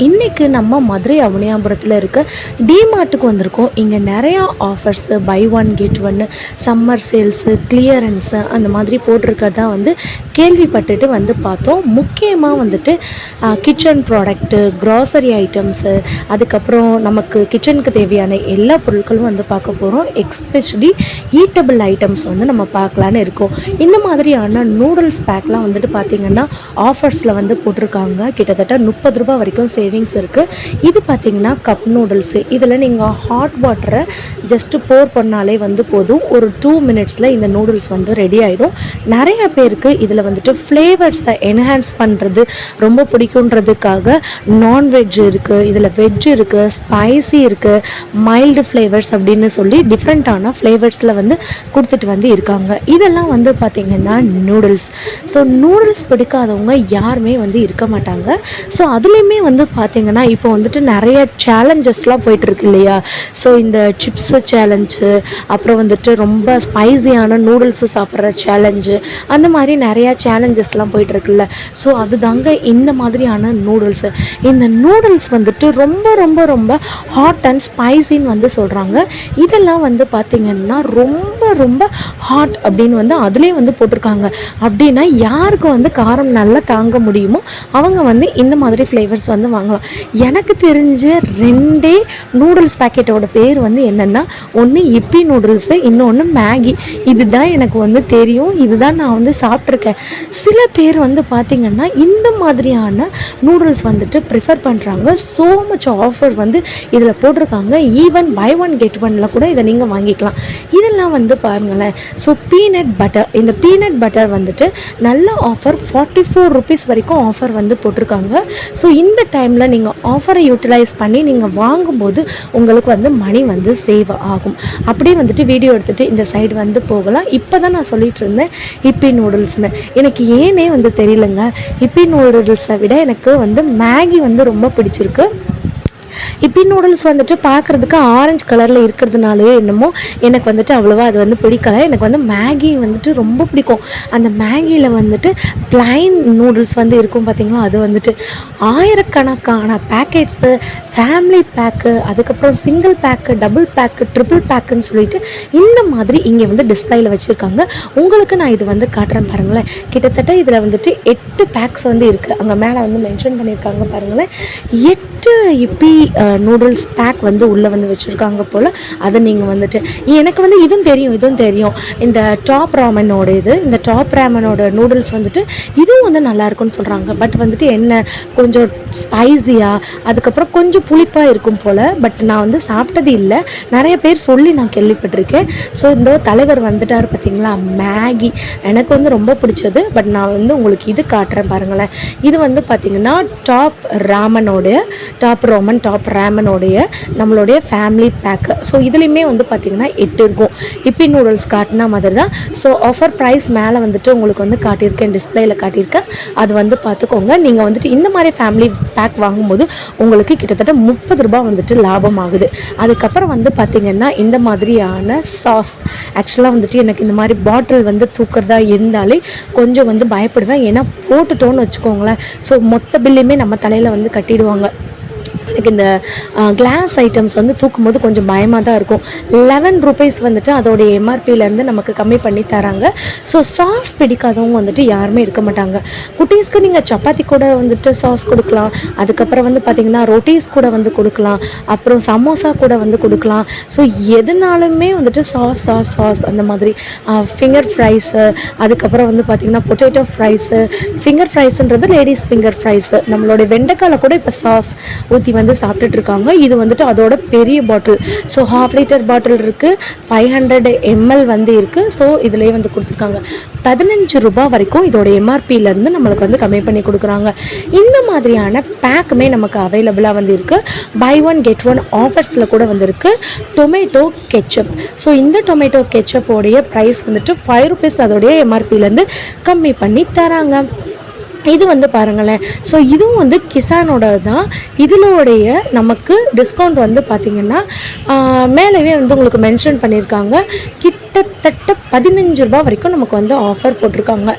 இன்றைக்கி நம்ம மதுரை அவனியாபுரத்தில் இருக்க டிமார்ட்டுக்கு வந்திருக்கோம். இங்கே நிறையா ஆஃபர்ஸு, பை ஒன் கெட் ஒன்று, சம்மர் சேல்ஸு, கிளியரன்ஸு அந்த மாதிரி போட்டிருக்கிறதா கேள்விப்பட்டுட்டு பார்த்தோம். முக்கியமாக கிச்சன் ப்ராடக்ட்டு, க்ராசரி ஐட்டம்ஸு, அதுக்கப்புறம் நமக்கு கிச்சனுக்கு தேவையான எல்லா பொருட்களும் பார்க்க போகிறோம். எக்ஸ்பெஷலி ஈட்டபிள் ஐட்டம்ஸ் நம்ம பார்க்கலான்னு இருக்கோம். இந்த மாதிரியான நூடுல்ஸ் பேக்லாம் பார்த்திங்கன்னா ஆஃபர்ஸில் போட்டிருக்காங்க. கிட்டத்தட்ட 30 ரூபா வரைக்கும் சேவிங்ஸ் இருக்குது. இது பார்த்திங்கன்னா கப் நூடுல்ஸு. இதில் நீங்கள் ஹாட் வாட்டரை ஜஸ்ட்டு போர் பண்ணாலே போதும். ஒரு 2 மினிட்ஸில் இந்த நூடுல்ஸ் ரெடி ஆகிடும். நிறைய பேருக்கு இதில் ஃப்ளேவர்ஸை என்ஹான்ஸ் பண்ணுறது ரொம்ப பிடிக்குன்றதுக்காக நான்வெஜ் இருக்குது, இதில் வெஜ் இருக்குது, ஸ்பைசி இருக்குது, மைல்டு ஃப்ளேவர்ஸ் அப்படின்னு சொல்லி டிஃப்ரெண்ட்டான ஃப்ளேவர்ஸில் கொடுத்துட்டு இருக்காங்க. இதெல்லாம் பார்த்திங்கன்னா நூடுல்ஸ். ஸோ நூடுல்ஸ் பிடிக்காதவங்க யாருமே இருக்க மாட்டாங்க. ஸோ அதுலேயுமே பார்த்திங்கன்னா இப்போ நிறைய சேலஞ்சஸ்லாம் போயிட்டுருக்கு இல்லையா? ஸோ இந்த சிப்ஸு சேலஞ்சு, அப்புறம் ரொம்ப ஸ்பைஸியான நூடுல்ஸு சாப்பிட்ற சேலஞ்சு, அந்த மாதிரி நிறையா சேலஞ்சஸ்லாம் போயிட்டுருக்குல்ல. ஸோ அதுதாங்க இந்த மாதிரியான நூடுல்ஸு. இந்த நூடுல்ஸ் ரொம்ப ரொம்ப ரொம்ப ஹாட் அண்ட் ஸ்பைசின்னு சொல்கிறாங்க. இதெல்லாம் பார்த்திங்கன்னா ரொம்ப ரொம்ப ஹாட் அப்படின்னு அதுலேயே போட்டிருக்காங்க. அப்படின்னா யாருக்கு காரம் நல்லா தாங்க முடியுமோ அவங்க இந்த மாதிரி ஃப்ளேவர்ஸ் வாங்கலாம். எனக்கு தெரிஞ்ச 2 நூடுல்ஸ் பேக்கெட்டோட பேர் என்னென்னா, ஒன்று இப்பி நூடுல்ஸு, இன்னொன்று மேகி. இதுதான் எனக்கு தெரியும். இதுதான் நான் சாப்பிட்ருக்கேன். சில பேர் பார்த்திங்கன்னா இந்த மாதிரியான நூடுல்ஸ் ப்ரிஃபர் பண்ணுறாங்க. ஸோ மச் ஆஃபர் இதில் போட்டிருக்காங்க. ஈவன் பை ஒன் கெட் ஒன்னில் கூட இதை நீங்கள் வாங்கிக்கலாம். இதெல்லாம் பாருங்களேன். ஸோ பீனட் பட்டர், இந்த பீனட் பட்டர் நல்ல ஆஃபர் 44 ருபீஸ் வரைக்கும் ஆஃபர் போட்டிருக்காங்க. ஸோ இந்த டைமில் நீங்கள் ஆஃபரை யூட்டிலைஸ் பண்ணி நீங்கள் வாங்கும்போது உங்களுக்கு மணி சேவ் ஆகும். அப்படியே வீடியோ எடுத்துகிட்டு இந்த சைடு போகலாம். இப்போ தான் நான் சொல்லிட்டு இருந்தேன் இப்பி நூடுல்ஸ்னு. எனக்கு ஏனே தெரியலங்க. இப்பி நூடுல்ஸை விட எனக்கு மேகி ரொம்ப பிடிச்சிருக்கு. இப்பி நூடுல்ஸ் பார்க்குறதுக்கு ஆரஞ்சு கலரில் இருக்கிறதுனாலே என்னமோ எனக்கு அவ்வளோவா அது பிடிக்கலை. எனக்கு மேகி ரொம்ப பிடிக்கும். அந்த மேகியில் ப்ளைன் நூடுல்ஸ் இருக்கும் பார்த்திங்களா? அது ஆயிரக்கணக்கான பேக்கெட்ஸு, ஃபேமிலி பேக்கு, அதுக்கப்புறம் single pack, double pack, triple பேக்குன்னு சொல்லிட்டு இந்த மாதிரி இங்கே டிஸ்பிளேயில் வச்சுருக்காங்க. உங்களுக்கு நான் இது காட்டுறேன் பாருங்களேன். கிட்டத்தட்ட இதில் 8 பேக்ஸ் இருக்குது. அங்கே மேலே மென்ஷன் பண்ணியிருக்காங்க பாருங்களேன். 8 இப்பி நூடுல்ஸ் பேக் உள்ளே வச்சுருக்காங்க போல். அதை நீங்கள் எனக்கு இதுவும் தெரியும். இந்த டாப் ராமனோட இந்த டாப் ராமனோட நூடுல்ஸ் இதுவும் நல்லாயிருக்குன்னு சொல்கிறாங்க. பட் என்ன கொஞ்சம் ஸ்பைஸியாக, அதுக்கப்புறம் கொஞ்சம் புளிப்பாக இருக்கும் போல். பட் நான் சாப்பிட்டது இல்லை. நிறைய பேர் சொல்லி நான் கேள்விப்பட்டிருக்கேன். ஸோ இந்த தலைவர் வந்துட்டார் பார்த்திங்களா, மேகி எனக்கு ரொம்ப பிடிச்சது. பட் நான் உங்களுக்கு இது காட்டுறேன் பாருங்களேன். இது பார்த்திங்கன்னா டாப் ராமனோடைய நம்மளுடைய ஃபேமிலி பேக்கு. ஸோ இதுலேயுமே பார்த்திங்கன்னா 8 இருக்கும். இப்பி நூடுல்ஸ் காட்டினா மாதிரி தான். ஸோ ஆஃபர் ப்ரைஸ் மேலே உங்களுக்கு காட்டியிருக்கேன், டிஸ்பிளேயில் காட்டியிருக்கேன். அது பார்த்துக்கோங்க. நீங்கள் இந்த மாதிரி ஃபேமிலி பேக் வாங்கும்போது உங்களுக்கு கிட்டத்தட்ட 30 ரூபா லாபம் ஆகுது. அதுக்கப்புறம் பார்த்திங்கன்னா இந்த மாதிரியான சாஸ். ஆக்சுவலாக எனக்கு இந்த மாதிரி பாட்டில் தூக்கிறதா இருந்தாலே கொஞ்சம் பயப்படுவேன். ஏன்னா போட்டுட்டோன்னு வச்சுக்கோங்களேன், ஸோ மொத்த பில்லையுமே நம்ம தலையில் கட்டிடுவாங்க. எனக்கு இந்த கிளாஸ் ஐட்டம்ஸ் தூக்கும்போது கொஞ்சம் பயமாக தான் இருக்கும். 11 ருபீஸ் அதோடைய எம்ஆர்பியிலேருந்து நமக்கு கம்மி பண்ணி தராங்க. ஸோ சாஸ் பிடிக்காதவங்க யாருமே இருக்க மாட்டாங்க. குட்டீஸ்க்கு நீங்கள் சப்பாத்தி கூட சாஸ் கொடுக்கலாம். அதுக்கப்புறம் பார்த்திங்கன்னா ரொட்டீஸ் கூட கொடுக்கலாம். அப்புறம் சமோசா கூட கொடுக்கலாம். ஸோ எதுனாலுமே சாஸ் அந்த மாதிரி ஃபிங்கர் ஃப்ரைஸு, அதுக்கப்புறம் பார்த்திங்கன்னா பொட்டேட்டோ ஃப்ரைஸு. ஃபிங்கர் ஃப்ரைஸுன்றது லேடிஸ் ஃபிங்கர் ஃப்ரைஸு. நம்மளுடைய வெண்டைக்காயில் கூட இப்போ சாஸ் ஊற்றி சாப்பிட்டுட்டு இருக்காங்க. இது அதோட பெரிய பாட்டில். ஸோ 1/2 லிட்டர் பாட்டில் இருக்குது, 500 ml இருக்குது. ஸோ இதிலே கொடுத்துருக்காங்க. 15 ரூபா வரைக்கும் இதோட எம்ஆர்பியிலேருந்து நம்மளுக்கு கம்மி பண்ணி கொடுக்குறாங்க. இந்த மாதிரியான பேக்குமே நமக்கு அவைலபிளாக இருக்குது. பை ஒன் கெட் ஒன் ஆஃபர்ஸில் கூட இருக்குது. Tomato ketchup. ஸோ இந்த டொமேட்டோ கெச்சப்போடைய ப்ரைஸ் 5 ருபீஸ் அதோடைய எம்ஆர்பியிலேருந்து கம்மி பண்ணி தராங்க. இது பாருங்களேன். ஸோ இதுவும் கிசானோட தான். இதனுடைய நமக்கு டிஸ்கவுண்ட் பார்த்திங்கன்னா மேலவே உங்களுக்கு மென்ஷன் பண்ணியிருக்காங்க. கிட்டத்தட்ட கிட்டத்தட்ட 15 ரூபா வரைக்கும் நமக்கு வந்து ஆஃபர் போட்டிருக்காங்க.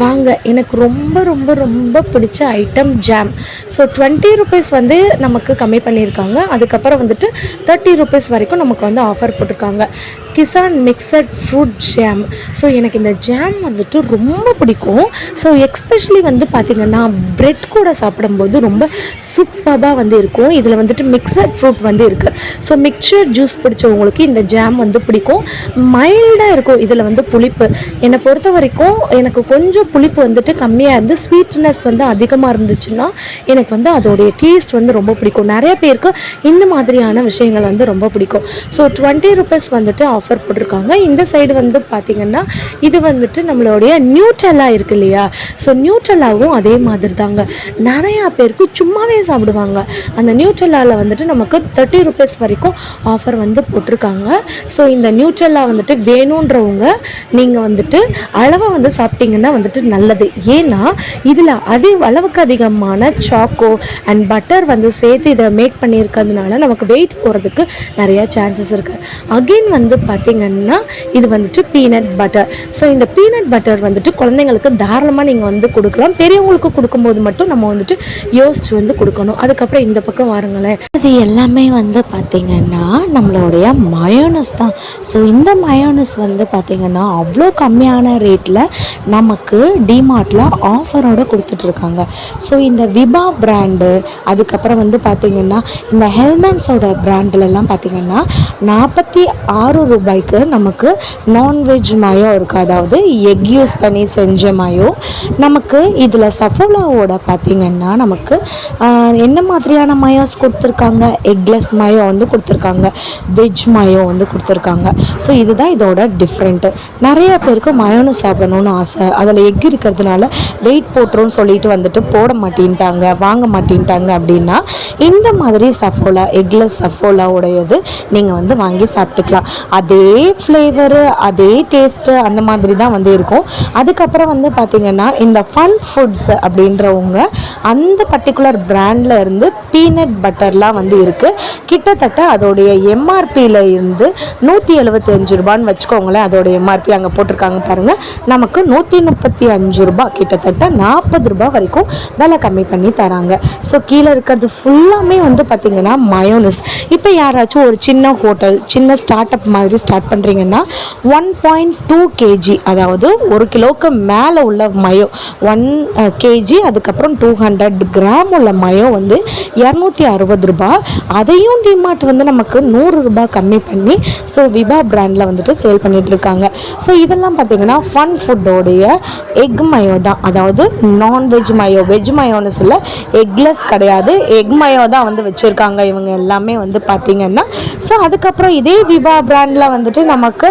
வாங்க, எனக்கு ரொம்ப ரொம்ப ரொம்ப பிடிச்ச ஐட்டம் ஜாம். ஸோ 20 ருபீஸ் வந்து நமக்கு கம்மி பண்ணியிருக்காங்க. அதுக்கப்புறம் வந்துட்டு 30 ருபீஸ் வரைக்கும் நமக்கு வந்து ஆஃபர் போட்டிருக்காங்க. Kisan mixed fruit jam. So எனக்கு இந்த ஜாம் வந்துட்டு ரொம்ப பிடிக்கும். ஸோ எக்ஸ்பெஷலி வந்து பார்த்திங்கன்னா ப்ரெட் கூட சாப்பிடும்போது ரொம்ப சூப்பராக வந்து இருக்கும். இதில் வந்துட்டு மிக்சட் ஃப்ரூட் வந்து இருக்குது. ஸோ மிக்சர் ஜூஸ் பிடிச்சவங்களுக்கு இந்த ஜாம் வந்து பிடிக்கும். மைல்டாக இருக்கும். இதில் வந்து புளிப்பு என்னை பொறுத்த வரைக்கும் எனக்கு கொஞ்சம் புளிப்பு வந்துட்டு கம்மியாக இருந்து ஸ்வீட்னஸ் வந்து அதிகமாக இருந்துச்சுன்னா எனக்கு வந்து அதோடைய டேஸ்ட் வந்து ரொம்ப பிடிக்கும். நிறைய பேருக்கு இந்த மாதிரியான விஷயங்கள் வந்து ரொம்ப பிடிக்கும். ஸோ 20 ருபீஸ் வந்துட்டு ஆஃபர் போட்டிருக்காங்க. இந்த சைடு வந்து பார்த்திங்கன்னா இது வந்துட்டு நம்மளுடைய நியூட்ரெல்லா இருக்கு இல்லையா? ஸோ நியூட்ரெல்லாவும் அதே மாதிரி தாங்க. நிறையா பேருக்கு சும்மாவே சாப்பிடுவாங்க. அந்த நியூட்ரெல்லாவில் வந்துட்டு நமக்கு 30 ருபீஸ் வரைக்கும் ஆஃபர் வந்து போட்டிருக்காங்க. ஸோ இந்த நியூட்ரெல்லா வந்துட்டு வேணுன்றவங்க நீங்கள் வந்துட்டு அளவை வந்து சாப்பிட்டீங்கன்னா வந்துட்டு நல்லது. ஏன்னா இதில் அளவுக்கு அதிகமான சாக்கோ அண்ட் பட்டர் வந்து சேர்த்து இதை மேக் பண்ணியிருக்கிறதுனால நமக்கு வெயிட் போகிறதுக்கு நிறையா சான்சஸ் இருக்குது. அகெயின் வந்து பார்த்திங்கன்னா இது வந்துட்டு பீனட் பட்டர். ஸோ இந்த பீனட் பட்டர் வந்துட்டு குழந்தைங்களுக்கு தாராளமாக நீங்கள் வந்து கொடுக்கலாம். பெரியவங்களுக்கு கொடுக்கும்போது மட்டும் நம்ம வந்துட்டு யோசிச்சு வந்து கொடுக்கணும். அதுக்கப்புறம் இந்த பக்கம் வாருங்களேன், இது எல்லாமே வந்து பார்த்திங்கன்னா நம்மளுடைய மயோனஸ் தான். ஸோ இந்த மயோனஸ் வந்து பார்த்திங்கன்னா அவ்வளோ கம்மியான ரேட்டில் நமக்கு டிமார்ட்டில் ஆஃபரோடு கொடுத்துட்ருக்காங்க. ஸோ இந்த விபா பிராண்டு, அதுக்கப்புறம் வந்து பார்த்திங்கன்னா இந்த ஹெல்மென்ஸோட பிராண்டிலெல்லாம் பார்த்திங்கன்னா 46 ரூபாய்க்கு நமக்கு நான்வெஜ் மயோ இருக்குது. அதாவது எக் யூஸ் பண்ணி செஞ்ச மயோ நமக்கு. இதில் சஃபோலாவோட பார்த்திங்கன்னா நமக்கு என்ன மாதிரியான மயோஸ் கொடுத்துருக்காங்க? எக்லெஸ் மயோ வந்து கொடுத்துருக்காங்க, வெஜ் மயோ வந்து கொடுத்துருக்காங்க. ஸோ இதுதான் இதோட டிஃப்ரெண்ட்டு. நிறைய பேருக்கு மயோனஸ் சாப்பிடணும்னு ஆசை. அதில் எக் இருக்கிறதுனால வெயிட் போட்டுருன்னு சொல்லிட்டு வந்துட்டு போட மாட்டேன்ட்டாங்க, வாங்க மாட்டேன்ட்டாங்க. அப்படின்னா இந்த மாதிரி சஃபோலா, எக்லெஸ் சஃபோலாவுடையது நீங்கள் வந்து வாங்கி சாப்பிட்டுக்கலாம். அதே ஃப்ளேவரு, அதே டேஸ்ட்டு அந்த மாதிரி தான் வந்து இருக்கும். அதுக்கப்புறம் வந்து பார்த்திங்கன்னா இந்த ஃபன் ஃபுட்ஸ் அப்படின்றவங்க அந்த பர்டிகுலர் பிராண்டில் இருந்து பீனட் பட்டர்லாம் வந்து இருக்குது. கிட்டத்தட்ட அதோடைய எம்ஆர்பியில் இருந்து 175 ரூபான்னு வச்சுக்கோங்களேன். அதோட எம்ஆர்பி அங்கே போட்டிருக்காங்க பாருங்கள். நமக்கு 135 ரூபா, கிட்டத்தட்ட 40 ரூபா வரைக்கும் விலை கம்மி பண்ணி தராங்க. ஸோ கீழே இருக்கிறது ஃபுல்லாமே வந்து பார்த்திங்கன்னா மயோனஸ். இப்போ யாராச்சும் ஒரு சின்ன ஹோட்டல், சின்ன ஸ்டார்ட் அப் மாதிரி ஸ்டார்ட் பண்ணுறீங்கன்னா 1.2 kg, அதாவது 1 கிலோவுக்கு மேலே உள்ள மயோ 1 kg, அதுக்கப்புறம் 200 கிராம் உள்ள மயோ வந்து 260 ரூபா. அதையும் டிமார்ட் வந்து நமக்கு 100 ரூபா கம்மி பண்ணி ஸோ விபா பிராண்டில் வந்துட்டு சேல் பண்ணிட்டு இருக்காங்க. ஸோ இதெல்லாம் பார்த்திங்கன்னா ஃபன் ஃபுட்டோடைய எக் மயோ தான். அதாவது நான்வெஜ் மயோ, வெஜ் மயோனஸ் இல்லை, எக்லெஸ் கிடையாது, எக் மயோ தான் வந்து வச்சுருக்காங்க இவங்க எல்லாமே வந்து பார்த்திங்கன்னா. ஸோ அதுக்கப்புறம் இதே விபா பிராண்டில் வந்துட்டு நமக்கு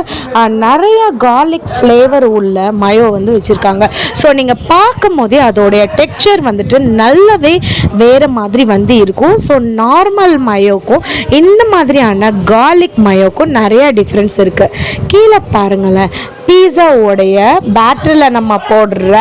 நிறைய கார்லிக் ஃப்ளேவர் உள்ள மயோ வந்து வச்சுருக்காங்க. ஸோ நீங்கள் பார்க்கும் போதே அதோடைய டெக்ஸ்சர் வந்துட்டு நல்லாவே வேறு மாதிரி வந்து இருக்கும். ஸோ நார்மல் மயோக்கும் இந்த மாதிரியான கார்லிக் மயோக்கும் நிறைய டிஃப்ரென்ஸ் இருக்குது. கீழே பாருங்களேன், பீஸாவோடைய பேட்டரில் நம்ம போடுற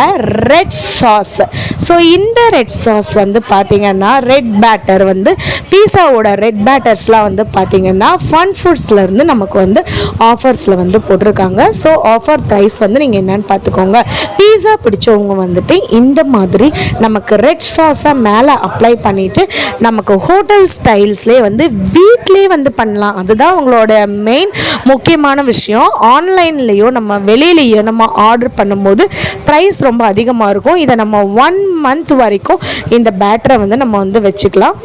ரெட் சாஸ். ஸோ இந்த ரெட் சாஸ் வந்து பார்த்திங்கன்னா ரெட் பேட்டர் வந்து பீஸாவோட ரெட் பேட்டர்ஸ்லாம் வந்து பார்த்திங்கன்னா ஃபன் ஃபுட்ஸ்லேருந்து நமக்கு வந்து ஆஃபர்ஸில் வந்து போட்டிருக்காங்க. ஸோ ஆஃபர் ப்ரைஸ் வந்து நீங்கள் என்னென்னு பார்த்துக்கோங்க. பீஸா பிடிச்சவங்க வந்துட்டு இந்த மாதிரி நமக்கு ரெட் சாஸை மேலே அப்ளை பண்ணிவிட்டு நமக்கு ஹோட்டல் ஸ்டைல்ஸ்லேயே வந்து வீட்லேயே வந்து பண்ணலாம். அதுதான் அவங்களோட மெயின் முக்கியமான விஷயம். ஆன்லைன்லேயோ நம்ம வெளியிலேயோ நம்ம ஆர்டர் பண்ணும்போது ப்ரைஸ் ரொம்ப அதிகமாக இருக்கும். இதை நம்ம 1 மந்த் வரைக்கும் இந்த பேட்டரை வந்து நம்ம வந்து வச்சுக்கலாம்.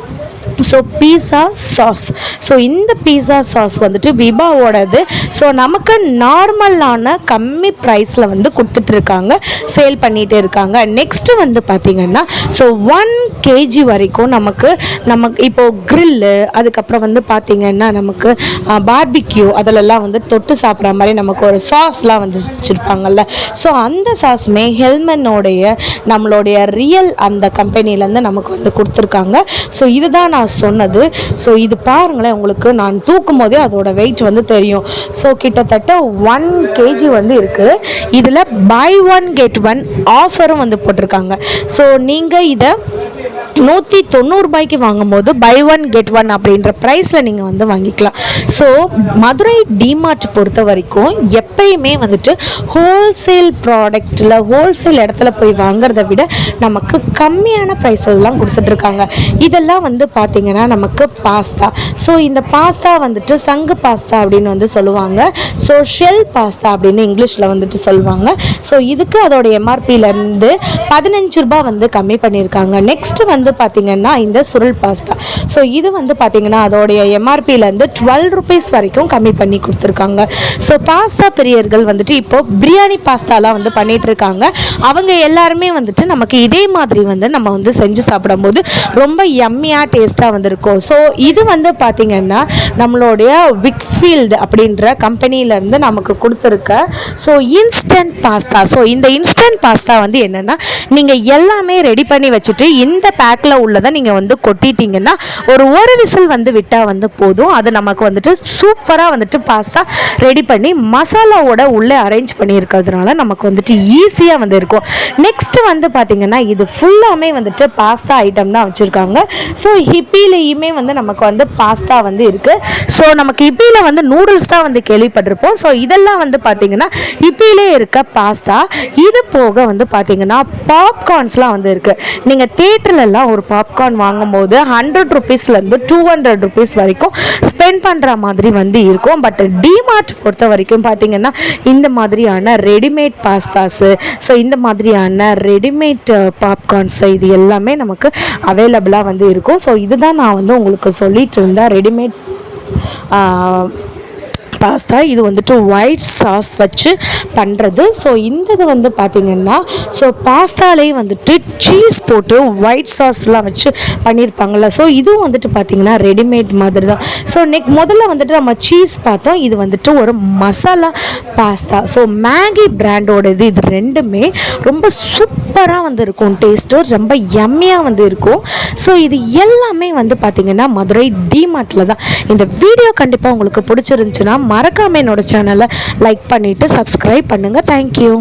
ஸோ பீஸா சாஸ், ஸோ இந்த பீஸா சாஸ் வந்துட்டு விபாவோடது. ஸோ நமக்கு நார்மலான கம்மி ப்ரைஸில் வந்து கொடுத்துட்ருக்காங்க, சேல் பண்ணிகிட்டே இருக்காங்க. நெக்ஸ்ட்டு வந்து பார்த்திங்கன்னா ஸோ 1 kg வரைக்கும் நமக்கு இப்போது க்ரில்லு, அதுக்கப்புறம் வந்து பார்த்திங்கன்னா நமக்கு பார்பிக்யூ அதிலெல்லாம் வந்து தொட்டு சாப்பிட்ற மாதிரி நமக்கு ஒரு சாஸ்லாம் வந்து வச்சுருப்பாங்கல்ல. ஸோ அந்த சாஸுமே ஹெல்மெனோடைய நம்மளுடைய ரியல் அந்த கம்பெனிலேருந்து நமக்கு வந்து கொடுத்துருக்காங்க. ஸோ இதுதான் நான் சொன்னது. ஸோ இது பாருங்களேன், உங்களுக்கு நான் தூக்கும் போதே அதோட வெயிட் வந்து தெரியும். ஸோ கிட்டத்தட்ட 1 kg வந்து இருக்குது. இதில் buy 1 get 1 ஆஃபரும் வந்து போட்டிருக்காங்க. ஸோ நீங்கள் இதை 190 வாங்கும்போது பை ஒன் கெட் ஒன் அப்படின்ற ப்ரைஸில் நீங்கள் வந்து வாங்கிக்கலாம். ஸோ மதுரை டிமார்ட் பொறுத்த வரைக்கும் எப்பயுமே வந்துட்டு ஹோல்சேல் ப்ராடக்டில் ஹோல்சேல் இடத்துல போய் வாங்குறத விட நமக்கு கம்மியான ப்ரைஸஸ்லாம் கொடுத்துட்ருக்காங்க. இதெல்லாம் வந்து பார்த்திங்கன்னா நமக்கு பாஸ்தா. ஸோ இந்த பாஸ்தா வந்துட்டு சங்கு பாஸ்தா அப்படின்னு வந்து சொல்லுவாங்க. ஸோ ஷெல் பாஸ்தா அப்படின்னு இங்கிலீஷில் வந்துட்டு சொல்லுவாங்க. ஸோ இதுக்கு அதோட எம்ஆர்பியிலேருந்து 15 ரூபா வந்து கம்மி பண்ணியிருக்காங்க. நெக்ஸ்ட் வந்து பார்த்தீங்கன்னா இந்த சுருள் பாஸ்தா. ஸோ இது வந்து பார்த்தீங்கன்னா அதோடைய எம்ஆர்பியிலேருந்து 12 ருபீஸ் வரைக்கும் கம்மி பண்ணி கொடுத்துருக்காங்க. ஸோ பாஸ்தா பிரியர்கள் வந்துட்டு இப்போ பிரியாணி பாஸ்தாலாம் வந்து பண்ணிட்டு இருக்காங்க. அவங்க எல்லாருமே வந்துட்டு நமக்கு இதே மாதிரி வந்து நம்ம வந்து செஞ்சு சாப்பிடும்போது ரொம்ப யம்மியாக டேஸ்ட்டாக வந்திருக்கும். ஸோ இது வந்து பார்த்தீங்கன்னா நம்மளுடைய விக்ஃபீல்டு அப்படின்ற கம்பெனியிலேருந்து நமக்கு கொடுத்துருக்க ஸோ இன்ஸ்டன்ட் பாஸ்தா. ஸோ இந்த இன்ஸ்டன்ட் பாஸ்தா வந்து என்னென்னா நீங்கள் எல்லாமே ரெடி பண்ணி வச்சுட்டு இந்த பேக்கில் உள்ளதை நீங்கள் வந்து கொட்டிட்டீங்கன்னா ஒரு விசில் வந்து விட்டால் வந்து போதும். அது நமக்கு வந்துட்டு சூப்பராக வந்துட்டு பாஸ்தா ரெடி பண்ணி மசாலாவோட உள்ளே அரேஞ்ச் பண்ணியிருக்கிறதுனால நமக்கு வந்துட்டு ஈஸியாக வந்து இருக்கும். நெக்ஸ்ட் வந்து பார்த்திங்கன்னா இது ஃபுல்லாமே வந்துட்டு பாஸ்தா ஐட்டம் தான் வச்சுருக்காங்க. ஸோ ஹிப்பிலையுமே வந்து நமக்கு வந்து பாஸ்தா வந்து இருக்குது. ஸோ நமக்கு ஹிப்பியில் வந்து நூடுல்ஸ் தான் வந்து கேள்விப்பட்டிருப்போம். ஸோ இதெல்லாம் வந்து பார்த்திங்கன்னா ஹிப்பிலே இருக்க பாஸ்தா. இது போக வந்து பார்த்திங்கன்னா பாப்கார்ன்ஸ்லாம் வந்து இருக்குது. நீங்கள் தேட்டர்லலாம் ஒரு பாப்கார்ன் வாங்கும்போது 100 ருபீஸ்லேருந்து 200 ருபீஸ் வரைக்கும் ஸ்பெண்ட் பண்ணுற மாதிரி வந்து இருக்கும். பட் டிமார்ட் பொறுத்த வரைக்கும் பார்த்திங்கன்னா இந்த மாதிரியான ரெடிமேட் பாஸ்தாஸு, ஸோ இந்த மாதிரியான ரெடிமேட் பாப்கார்ன்ஸு இது எல்லாமே நமக்கு அவைலபிளாக வந்து இருக்கும். ஸோ இதுதான் நான் வந்து உங்களுக்கு சொல்லிட்டு இருந்தேன் ரெடிமேட் பாஸ்தா. இது வந்துட்டு ஒயிட் சாஸ் வச்சு பண்ணுறது. ஸோ இந்த இது வந்து பார்த்திங்கன்னா ஸோ பாஸ்தாலே வந்துட்டு சீஸ் போட்டு ஒயிட் சாஸ்லாம் வச்சு பண்ணியிருப்பாங்கள்ல. ஸோ இதுவும் வந்துட்டு பார்த்திங்கன்னா ரெடிமேட் மாதிரி தான். ஸோ முதல்ல வந்துட்டு நம்ம சீஸ் பார்த்தோம். இது வந்துட்டு ஒரு மசாலா பாஸ்தா. ஸோ மேகி பிராண்டோட இது ரெண்டுமே ரொம்ப சூப்பராக வந்து இருக்கும். டேஸ்ட்டு ரொம்ப யம்மியாக வந்து இருக்கும். ஸோ இது எல்லாமே வந்து பார்த்திங்கன்னா மதுரை டிமார்ட்டில் தான். இந்த வீடியோ கண்டிப்பாக உங்களுக்கு பிடிச்சிருந்துச்சுன்னா மறக்காம என்னோட சேனலை லைக் பண்ணிவிட்டு சப்ஸ்கிரைப் பண்ணுங்கள். தேங்க்யூ.